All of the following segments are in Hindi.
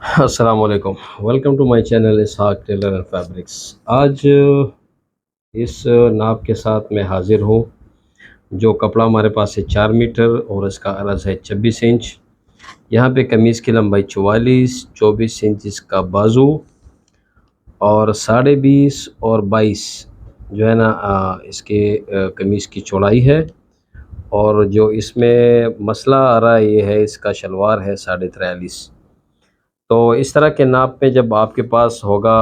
अस्सलाम वालेकुम। Welcome to my channel Ishaq tailor and fabrics. आज इस नाप के साथ मैं हाज़िर हूँ। जो कपड़ा हमारे पास है 4 मीटर और इसका अर्ज़ है 26 इंच। यहाँ पे कमीज़ की लंबाई 44, 24 इंच इसका बाजू और 20.5 और 22 जो है ना इसके कमीज़ की चौड़ाई है। और जो इसमें मसला आ रहा है ये है इसका शलवार है 43.5। तो इस तरह के नाप में जब आपके पास होगा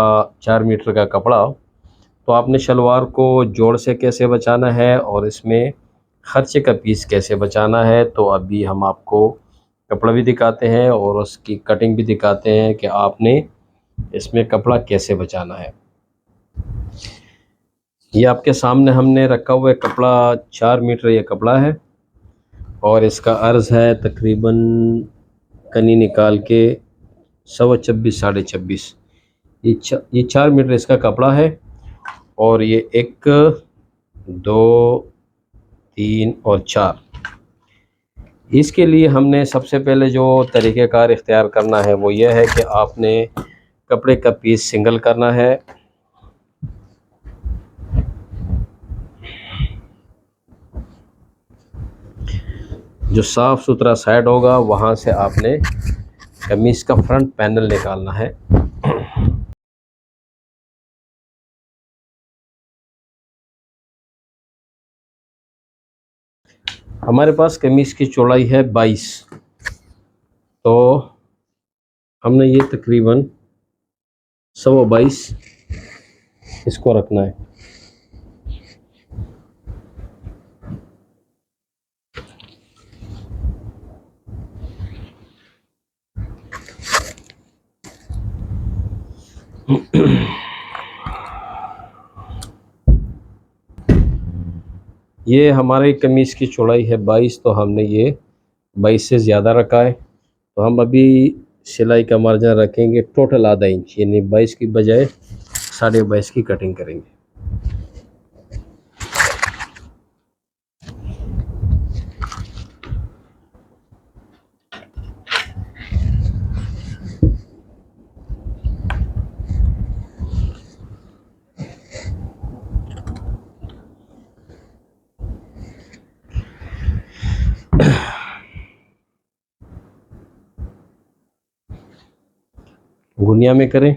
4 मीटर का कपड़ा, तो आपने शलवार को जोड़ से कैसे बचाना है और इसमें ख़र्चे का पीस कैसे बचाना है, तो अभी हम आपको कपड़ा भी दिखाते हैं और उसकी कटिंग भी दिखाते हैं कि आपने इसमें कपड़ा कैसे बचाना है। ये आपके सामने हमने रखा हुआ है कपड़ा, 4 मीटर ये कपड़ा है और इसका अर्ज़ है तकरीबन कनी निकाल के 26.5 26.5। ये 4 मीटर इसका कपड़ा है और ये 1 2 3 और 4। इसके लिए हमने सबसे पहले जो तरीक़ेकार इख्तियार करना है वो ये है कि आपने कपड़े का पीस सिंगल करना है। जो साफ़ सुथरा साइड होगा वहाँ से आपने कमीज़ का फ्रंट पैनल निकालना है। हमारे पास कमीज़ की चौड़ाई है 22, तो हमने ये तकरीबन 22.25 इसको रखना है। ये हमारी कमीज़ की चौड़ाई है 22, तो हमने ये 22 से ज़्यादा रखा है। तो हम अभी सिलाई का मार्जिन रखेंगे टोटल आधा इंच, यानी 22 की बजाय 22.5 की कटिंग करेंगे। गुनिया में करें।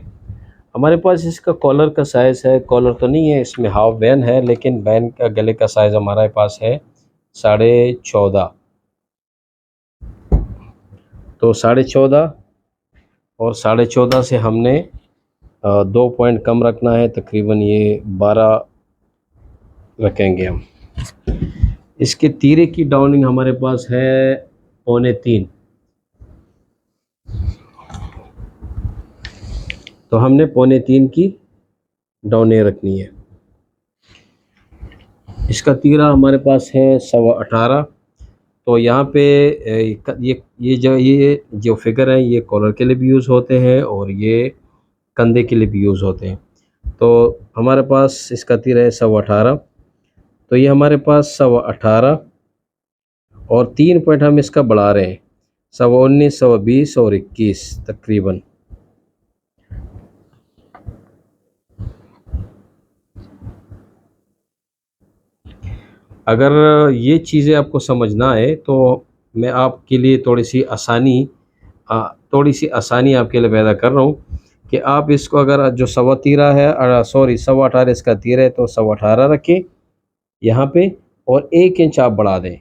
हमारे पास इसका कॉलर का साइज़ है, कॉलर तो नहीं है इसमें, हाफ बैन है, लेकिन बैन का गले का साइज़ हमारे पास है 14.5। तो 14.5 और 14.5 से हमने 2 पॉइंट कम रखना है, तकरीबन ये 12 रखेंगे हम। इसके तीरे की डाउनिंग हमारे पास है 2.25, तो हमने 2.25 की डाउनिंग रखनी है। इसका तीरा हमारे पास है 18.25। तो यहाँ पे ये जो फिगर है ये कॉलर के लिए भी यूज़ होते हैं और ये कंधे के लिए भी यूज़ होते हैं। तो हमारे पास इसका तीरा है 18.25, तो ये हमारे पास 18.25 और 3 पॉइंट हम इसका बढ़ा रहे हैं, 19, 20 और 21 तकरीबन। अगर ये चीज़ें आपको समझ ना आए तो मैं आपके लिए थोड़ी सी आसानी आपके लिए पैदा कर रहा हूँ कि आप इसको, अगर जो 13.25 है, सॉरी 18.25 इसका तीर है, तो 18.25 रखें यहाँ पे और 1 इंच आप बढ़ा दें,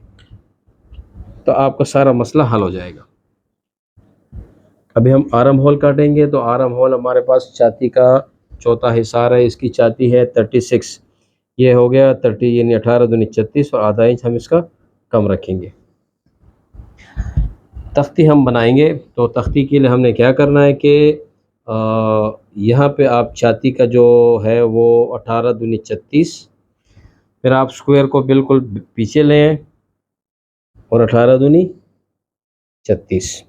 तो आपका सारा मसला हल हो जाएगा। अभी हम आर्म होल काटेंगे, तो आर्म होल हमारे पास छाती का चौथा हिस्सा है, इसकी छाती है 36, ये हो गया 30, यानी 18 दूनी 36 और आधा इंच हम इसका कम रखेंगे। तख्ती हम बनाएंगे, तो तख्ती के लिए हमने क्या करना है कि यहाँ पे आप छाती का जो है वो 18 दूनी 36, फिर आप स्क्वायर को बिल्कुल पीछे लें और 18 दूनी 36।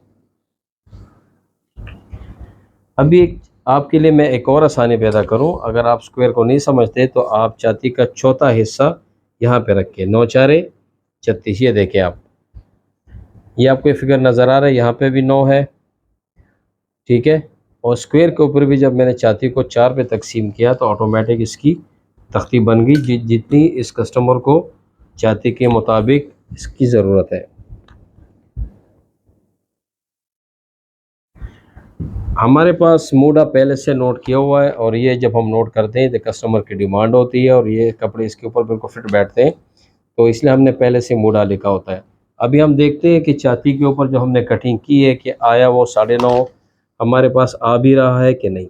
अभी आपके लिए मैं एक और आसानी पैदा करूं, अगर आप स्क्वायर को नहीं समझते तो आप छाती का चौथा हिस्सा यहाँ पे रखें, 9 4 36। ये देखें आप, ये आपको फिगर नज़र आ रहा है, यहाँ पे भी 9 है, ठीक है। और स्क्वायर के ऊपर भी जब मैंने छाती को 4 पे तकसीम किया तो ऑटोमेटिक इसकी तख्ती बन गई जितनी इस कस्टमर को छाती के मुताबिक इसकी ज़रूरत है। हमारे पास मूडा पहले से नोट किया हुआ है, और ये जब हम नोट करते हैं तो कस्टमर की डिमांड होती है और ये कपड़े इसके ऊपर बिल्कुल फिट बैठते हैं, तो इसलिए हमने पहले से मूडा लिखा होता है। अभी हम देखते हैं कि छाती के ऊपर जो हमने कटिंग की है कि आया वो 9.5 हमारे पास आ भी रहा है कि नहीं।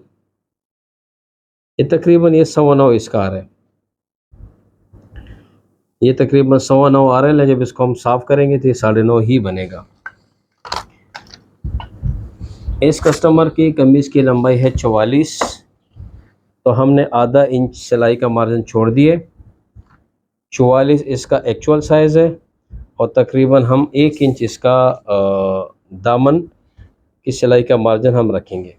ये तकरीबन ये 9.25 इसका आ रहा है, ये तकरीबन 9.25 आ रहा है। जब इसको हम साफ़ करेंगे तो ये 9.5 ही बनेगा। इस कस्टमर की कमीज़ की लंबाई है 44, तो हमने आधा इंच सिलाई का मार्जिन छोड़ दिए। 44 इसका एक्चुअल साइज़ है, और तकरीबन हम 1 इंच इसका दामन की सिलाई का मार्जिन हम रखेंगे।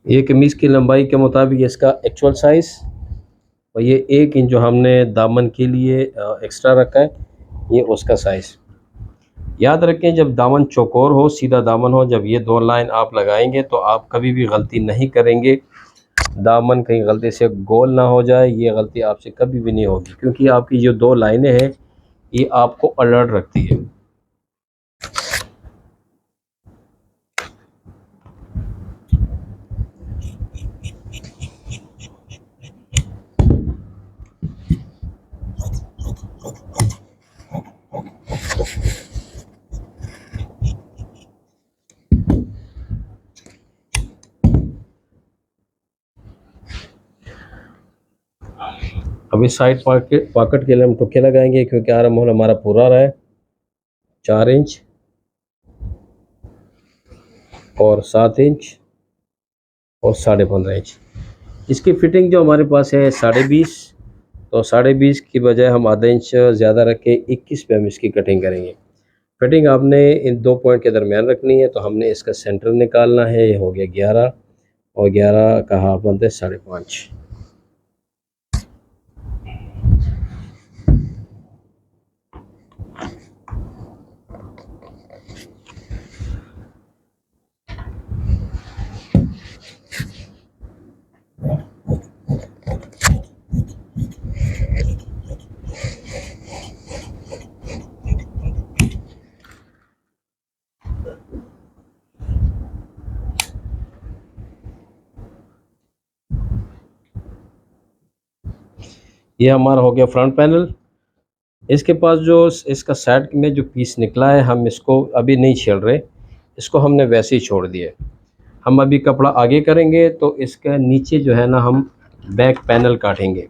ये कमीज़ की लंबाई के मुताबिक इसका एक्चुअल साइज़, और ये 1 इंच जो हमने दामन के लिए एक्स्ट्रा रखा है, ये उसका साइज़। याद रखें, जब दामन चौकोर हो, सीधा दामन हो, जब ये 2 लाइन आप लगाएंगे तो आप कभी भी गलती नहीं करेंगे। दामन कहीं गलती से गोल ना हो जाए, ये गलती आपसे कभी भी नहीं होगी, क्योंकि आपकी जो 2 लाइनें हैं ये आपको अलर्ट रखती है। अभी साइड पॉकेट के लिए हम टुके लगाएंगे, क्योंकि आर्म होल हमारा पूरा रहा है 4 इंच और 7 इंच और 15.5 इंच। इसकी फिटिंग जो हमारे पास है 20.5, तो 20.5 की बजाय हम आधा इंच ज़्यादा रख के 21 पे हम इसकी कटिंग करेंगे। फिटिंग आपने इन 2 पॉइंट के दरमियान रखनी है, तो हमने इसका सेंटर निकालना है। ये हो गया 11, और 11 का हाफ बनता है 5.5। ये हमारा हो गया फ्रंट पैनल। इसके पास जो इसका साइड में जो पीस निकला है, हम इसको अभी नहीं छेड़ रहे, इसको हमने वैसे ही छोड़ दिया। हम अभी कपड़ा आगे करेंगे तो इसका नीचे जो है ना, हम बैक पैनल काटेंगे।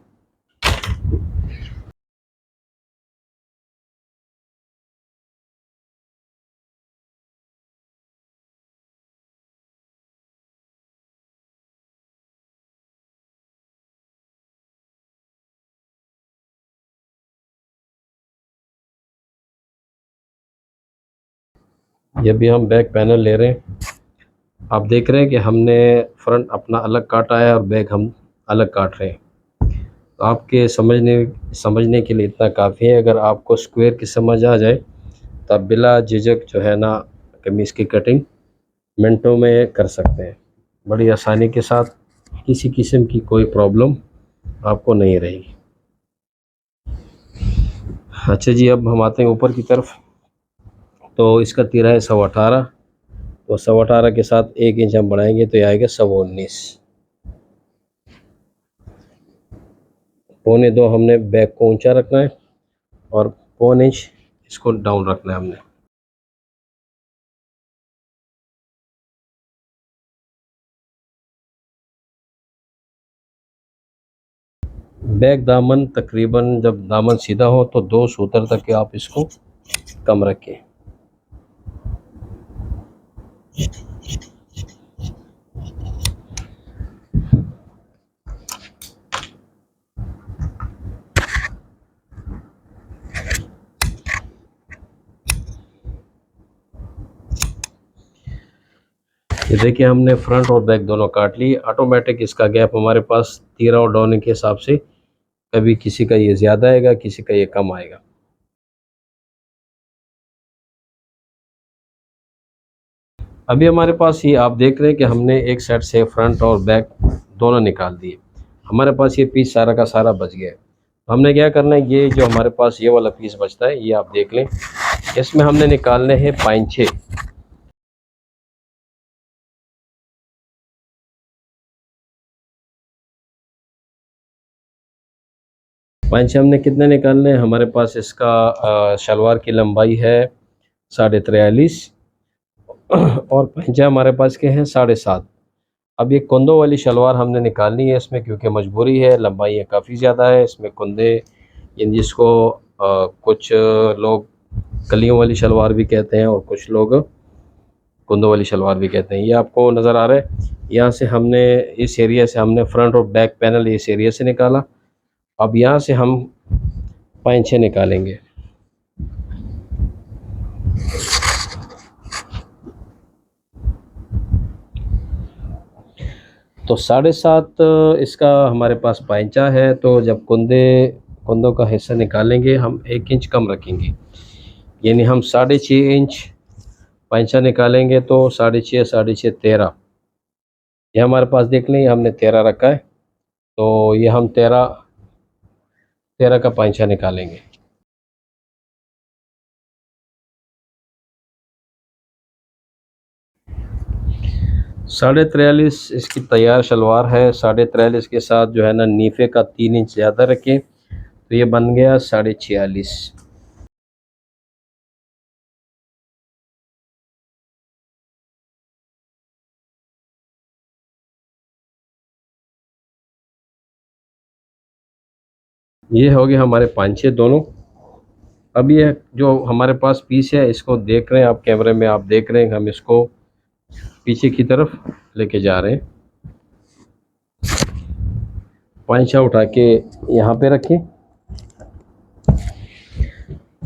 ये भी हम बैक पैनल ले रहे हैं। आप देख रहे हैं कि हमने फ्रंट अपना अलग काटा है और बैक हम अलग काट रहे हैं। तो आपके समझने के लिए इतना काफ़ी है। अगर आपको स्क्वायर की समझ आ जाए तो आप बिला झिझक जो है ना, कमीज़ की कटिंग मिनटों में कर सकते हैं, बड़ी आसानी के साथ। किसी किस्म की कोई प्रॉब्लम आपको नहीं रहेगी। अच्छा जी, अब हम आते हैं ऊपर की तरफ। तो इसका तिरा है 18.25, तो 18.25 के साथ 1 इंच हम बढ़ाएंगे तो ये आएगा 19.25। 1.25 हमने बैक को ऊंचा रखना है, और 1 इंच इसको डाउन रखना है हमने। बैक दामन तकरीबन जब दामन सीधा हो तो 2 सूतर तक के आप इसको कम रखें। ये देखिए, हमने फ्रंट और बैक दोनों काट लिए। ऑटोमेटिक इसका गैप हमारे पास तीरा और डाउन के हिसाब से कभी किसी का ये ज़्यादा आएगा, किसी का ये कम आएगा। अभी हमारे पास ये आप देख रहे हैं कि हमने एक साइड से फ्रंट और बैक दोनों निकाल दिए। हमारे पास ये पीस सारा का सारा बच गया है। तो हमने क्या करना है, ये जो हमारे पास ये वाला पीस बचता है ये आप देख लें, इसमें हमने निकालने हैं पाइंछे। पाइंछे हमने कितने निकालने हैं, हमारे पास इसका शलवार की लंबाई है 43.5 और पाइंछे हमारे पास के हैं 7.5। अब ये कुंदों वाली शलवार हमने निकालनी है इसमें, क्योंकि मजबूरी है, लंबाई काफ़ी ज़्यादा है इसमें कुंदे, यानी जिसको कुछ लोग कलियों वाली शलवार भी कहते हैं और कुछ लोग कुंदों वाली शलवार भी कहते हैं। ये आपको नज़र आ रहा है, यहाँ से हमने इस एरिया से हमने फ्रंट और बैक पैनल इस एरिया से निकाला। अब यहाँ से हम पाइंछे निकालेंगे। तो 7.5 इसका हमारे पास पाइंचा है, तो जब कुंदों का हिस्सा निकालेंगे हम 1 इंच कम रखेंगे, यानी हम 6.5 इंच पाइंचा निकालेंगे। तो 6.5 6.5 13, ये हमारे पास देख लें हमने 13 रखा है, तो ये हम 13 का पाइंचा निकालेंगे। 43.5 इसकी तैयार शलवार है। 43.5 के साथ जो है ना नीफे का 3 इंच ज़्यादा रखें, तो ये बन गया 46.5। ये हो गए हमारे पांचे दोनों। अब ये जो हमारे पास पीस है इसको देख रहे हैं आप, कैमरे में आप देख रहे हैं, हम इसको पीछे की तरफ लेके जा रहे हैं। पांचा उठा के यहाँ पे रखें।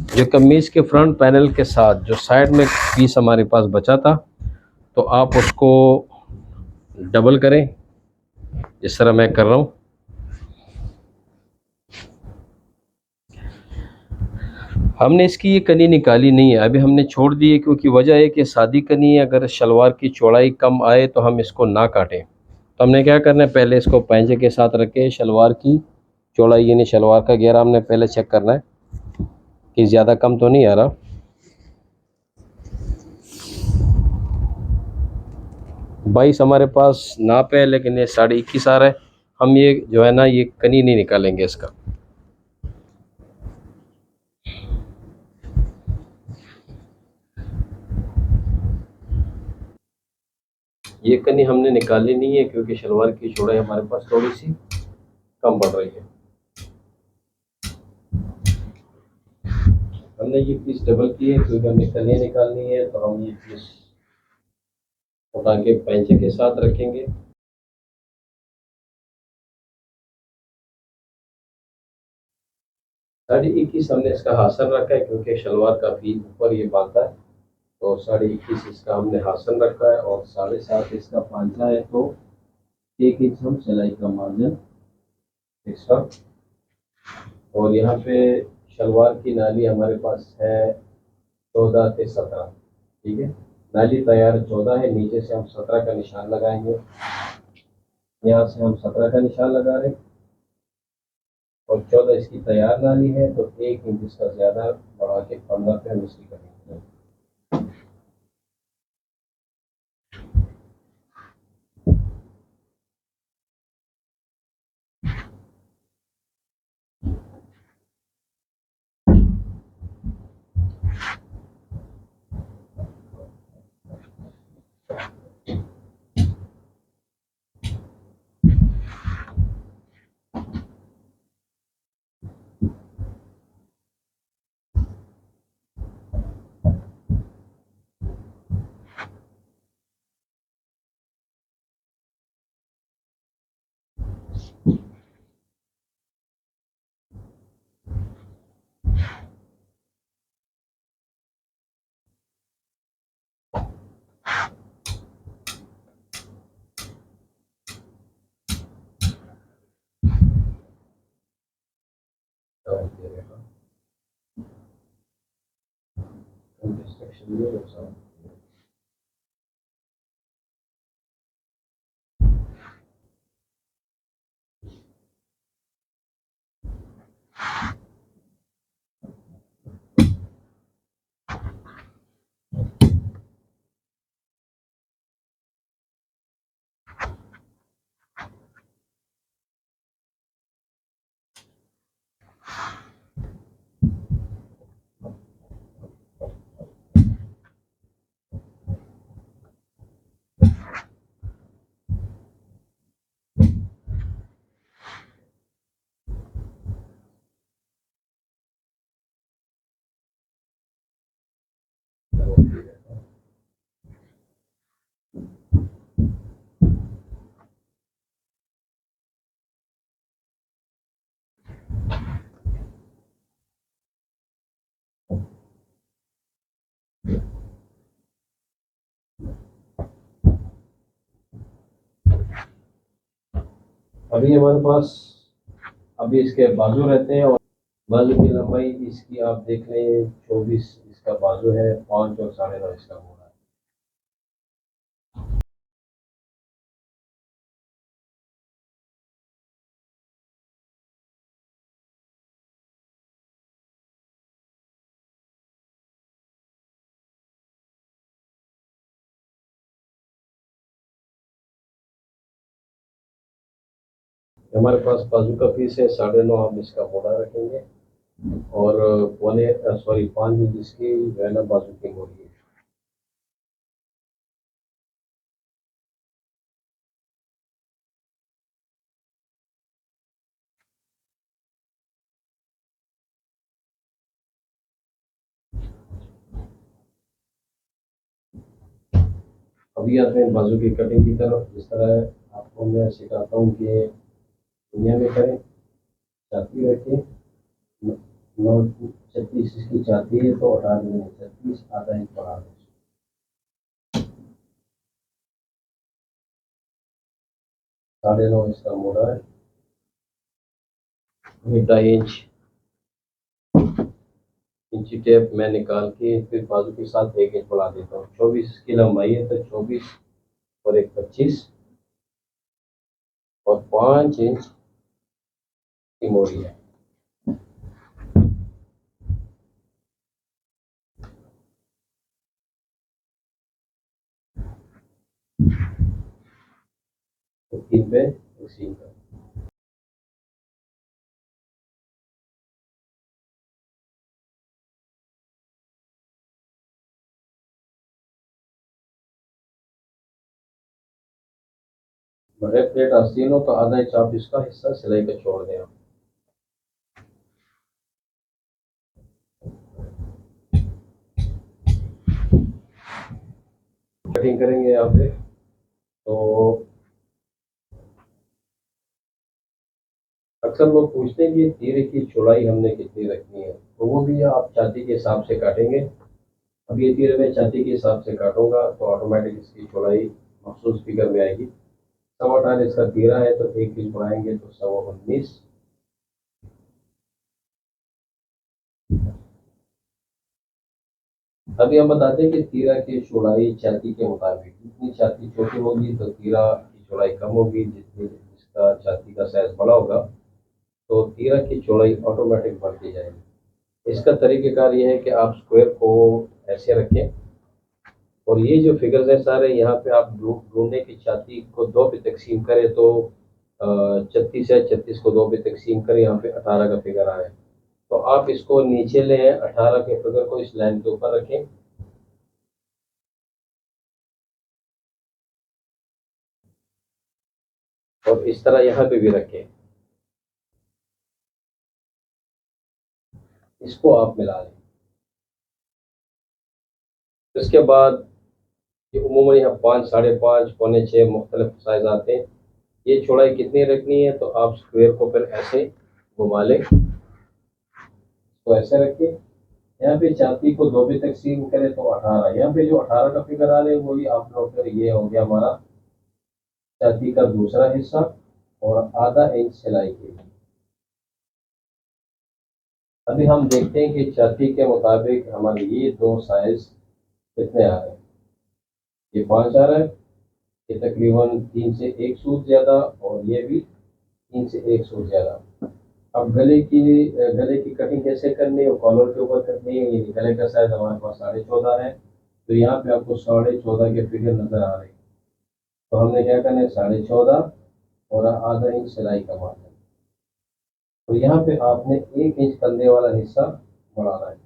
जो कमीज के फ्रंट पैनल के साथ जो साइड में पीस हमारे पास बचा था, तो आप उसको डबल करें जिस तरह मैं कर रहा हूँ। हमने इसकी ये कनी निकाली नहीं है, अभी हमने छोड़ दी है, क्योंकि वजह है कि सादी कनी है, अगर शलवार की चौड़ाई कम आए तो हम इसको ना काटें। तो हमने क्या करना है, पहले इसको पैंचे के साथ रख के शलवार की चौड़ाई यानी शलवार का घेरा हमने पहले चेक करना है कि ज़्यादा कम तो नहीं आ रहा। 22 हमारे पास नाप है, लेकिन ये 21.5 आ रहा है। हम ये जो है ना ये कनी नहीं निकालेंगे इसका। ये कनी हमने निकाली नहीं है, क्योंकि शलवार की चौड़ाई हमारे पास थोड़ी सी कम पड़ रही है। हमने ये पीस डबल की है, क्योंकि हमें कनियाँ निकालनी है, तो हम ये पीस उठा के पैंचे के साथ रखेंगे। साढ़े 21 हमने इसका हासन रखा है, क्योंकि शलवार काफ़ी ऊपर ये बांधता है, तो 21.5 इसका हमने हासन रखा है, और 7.5 इसका पांचा है, तो 1 इंच हम सिलाई का मार्जिन एक्स्ट्रा। और यहाँ पे शलवार की नाली हमारे पास है 14 से 17, ठीक है। नाली तैयार 14 है, नीचे से हम 17 का निशान लगाएंगे। यहाँ से हम 17 का निशान लगा रहे हैं, और 14 इसकी तैयार नाली है, तो 1 इंच इसका ज़्यादा बढ़ा के 15 पे हम इसकी करेंगे। कंस्ट्रक्शन में अभी हमारे पास अभी इसके बाजू रहते हैं और बाजू की लंबाई इसकी आप देख लें 24 इसका बाजू है, 5 और 9.5 इसका घोड़ा है। हमारे पास बाजू का पीस है 9.5 हम इसका घोड़ा रखेंगे और पौने सॉरी 5 इंच इसकी जो है ना बाजू की मोड़ी है। अभी आते हैं बाजू की कटिंग की तरफ। जिस तरह आपको मैं सिखाता हूँ कि दुनिया में करें। छाती रखें, 36 इसकी छाती है तो 36 आधा इंच बढ़ा दें। 9.5 इसका मोड़ा है, 2.5 इंची टेप मैं निकाल के फिर बाजू के साथ 1 इंच बढ़ा देता हूँ। 24 की लंबाई है तो 24 और 1 25 और 5 इंच की मोड़ी है। तो 3 पे सीम का बड़े प्लेट आस्तीन हो तो आधा इंच आप इसका हिस्सा सिलाई का छोड़ दें। कटिंग करेंगे यहाँ पे तो अक्सर लोग पूछते हैं कि तीरे की चौड़ाई हमने कितनी रखनी है, तो वो भी आप छाती के हिसाब से काटेंगे। अब ये तीरे मैं छाती के हिसाब से काटूंगा तो ऑटोमेटिक इसकी चौड़ाई मखसूस फिगर में आएगी। 8.25 इसका तीरा है तो 1 इंच बढ़ाएंगे तो 19.25। अभी हम बताते हैं कि तीरा की चौड़ाई छाती के मुताबिक, जितनी छाती छोटी होगी तो तीरा की चौड़ाई कम होगी, जितनी जिसका छाती का साइज बड़ा होगा तो तीरा की चौड़ाई ऑटोमेटिक बढ़ती जाएगी। इसका तरीक़ेकार ये है कि आप स्क्वायर को ऐसे रखें और ये जो फिगर्स हैं सारे यहाँ पे आप ढूंढने की छाती को 2 पे तकसीम करें तो 36 है, 36 को 2 पे तकसीम करें, यहाँ पे 18 का फिगर आए तो आप इसको नीचे ले आए, 18 के फिगर को इस लाइन के ऊपर रखें और इस तरह यहाँ पे भी रखें। इसको आप मिला लें। इसके बाद ये उमूमन यहाँ 5, 5.5, पौने 6 मुख्तलिफ साइज आते हैं। ये चौड़ाई कितनी रखनी है तो आप स्क्वायर को फिर ऐसे घुमा लें, तो ऐसे रखिए। यहाँ पे छाती को 2 भी तकसीम करें तो 18, यहाँ पे जो 18 का फिगर आ रहा है वही आप लोग फिर ये हो गया हमारा छाती का दूसरा हिस्सा और आधा इंच सिलाई के लिए। अभी हम देखते हैं कि छाती के मुताबिक हमारे ये 2 साइज कितने आ रहे हैं। ये 5 आ रहा है, ये तकरीबन 3 से 1 सूत ज़्यादा और ये भी 3 से 1 सूत ज़्यादा। अब गले की कटिंग कैसे करनी है, कॉलर के ऊपर करनी है। ये गले का साइज हमारे पास 14.5 है तो यहाँ पे आपको 14.5 के फिगर नज़र आ रहे हैं। तो हमने क्या करना है 14.5 और आधा इंच सिलाई का मार्जिन। तो यहाँ पे आपने 1 इंच कंधे वाला हिस्सा बढ़ाना है।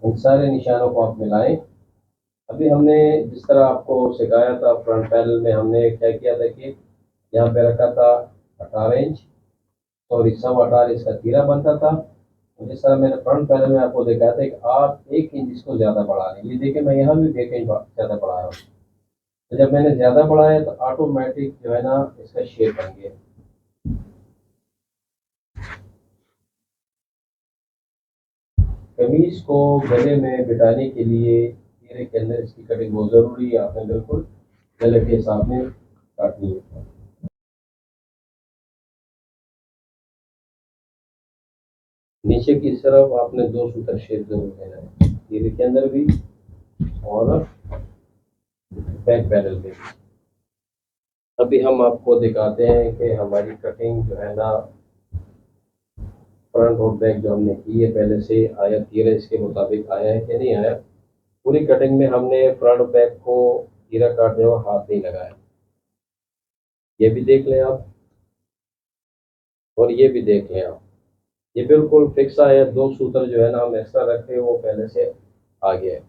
इन सारे निशानों को आप मिलाएं। अभी हमने जिस तरह आपको सिखाया था फ्रंट पैनल में हमने क्या किया था कि यहाँ पे रखा था 18 इंच और 18.25 इसका तीरा बनता था। तो जिस तरह मैंने फ्रंट पैनल में आपको दिखाया था कि आप 1 इंच इसको ज़्यादा बढ़ा लें। ये देखिए मैं यहाँ भी 1 इंच ज़्यादा बढ़ा रहा हूँ। तो जब मैंने ज़्यादा बढ़ाया तो ऑटोमेटिक जो है ना इसका शेप बन गया। कमीज को गले में बिठाने के लिए तीरे के अंदर इसकी कटिंग बहुत ज़रूरी है। आपने बिल्कुल गले के हिसाब में काटनी है। नीचे की तरफ आपने 2 सूत्र शेप जरूर देना है, ये के अंदर भी और बैक पैनल पे। अभी हम आपको दिखाते हैं कि हमारी कटिंग जो है ना, फ्रंट और बैक जो हमने की है पहले से आया तीरा इसके मुताबिक आया है कि नहीं आया। पूरी कटिंग में हमने फ्रंट बैक को तीरा काटते हुए हाथ नहीं लगाया, ये भी देख लें आप और ये भी देख लें आप। ये बिल्कुल फिक्स आया, 2 सूत्र जो है ना हम एक्स्ट्रा रखे हैं वो पहले से आ गया है।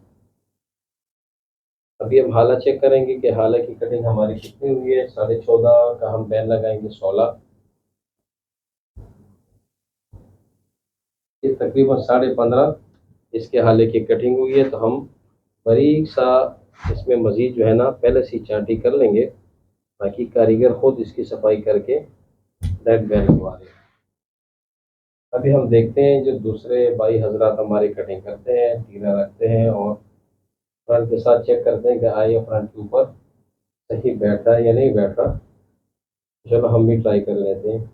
अभी हम हाला चेक करेंगे कि हाला की कटिंग हमारी कितनी हुई है। 14.5 का हम बैन लगाएंगे 16, ये तकरीबन 15.5 इसके हाले की कटिंग हुई है। तो हम बारीक सा इसमें मजीद जो है ना पहले से चांटी कर लेंगे ताकि कारीगर खुद इसकी सफाई करके डायरेक्ट बैन लगवा दें। अभी हम देखते हैं जो दूसरे भाई हजरात हमारी कटिंग करते हैं, तीरा रखते हैं और फ्रंट के साथ चेक करते हैं कि हाँ ये फ्रंट के ऊपर सही बैठ रहा है या नहीं बैठ रहा। चलो हम भी ट्राई कर लेते हैं।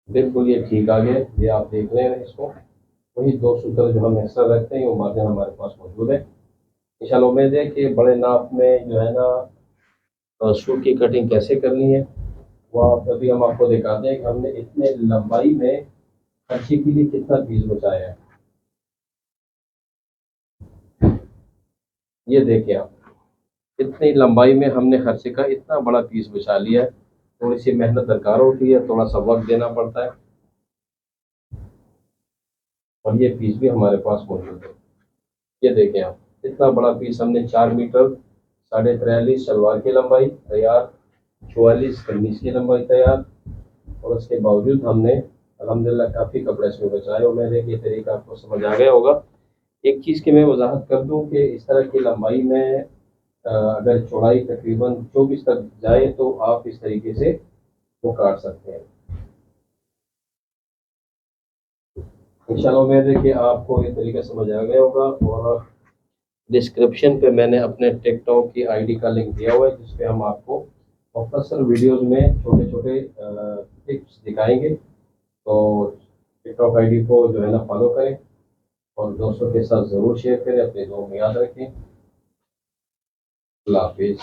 बिल्कुल ये ठीक आ गया, ये आप देख रहे हैं इसको। वही 2 सूत्र जो हम एक्स्ट्रा रखते हैं वो मार्जिन हमारे पास मौजूद है। इंशाल्लाह उम्मीद है कि बड़े नाप में जो है ना सूट की कटिंग कैसे करनी है वो आप अभी हम आपको दिखाते हैं कि हमने इतने लंबाई में कच्ची के लिए कितना पीस बचाया है। ये देखिए आप, इतनी लंबाई में हमने खर्चे का इतना बड़ा पीस बचा लिया है। थोड़ी सी मेहनत दरकार होती है, थोड़ा सा वक्त देना पड़ता है और ये पीस भी हमारे पास मौजूद है। ये देखें आप, इतना बड़ा पीस हमने 4 मीटर 43.5 सलवार की लंबाई तैयार, 44 कमीज की लंबाई तैयार, और उसके बावजूद हमने अल्हम्दुलिल्लाह काफ़ी कपड़े इसमें बचाए। उम्मीद है कि ये तरीका आपको समझ आ गया होगा। एक चीज़ की मैं वजाहत कर दूं कि इस तरह की लंबाई में अगर चौड़ाई तकरीबन 24 तक जाए तो आप इस तरीके से वो काट सकते हैं। इंशाल्लाह उम्मीद है कि आपको ये तरीका समझ आ गया होगा। और डिस्क्रिप्शन पे मैंने अपने टिकटॉक की आईडी का लिंक दिया हुआ है जिस पे हम आपको मुख्तसर वीडियोस में छोटे छोटे टिप्स दिखाएंगे। तो टिकटॉक आईडी को जो है ना फॉलो करें और दोस्तों के साथ ज़रूर शेयर करें। अपने दोस्त में याद रखें। अल्लाह हाफिज़।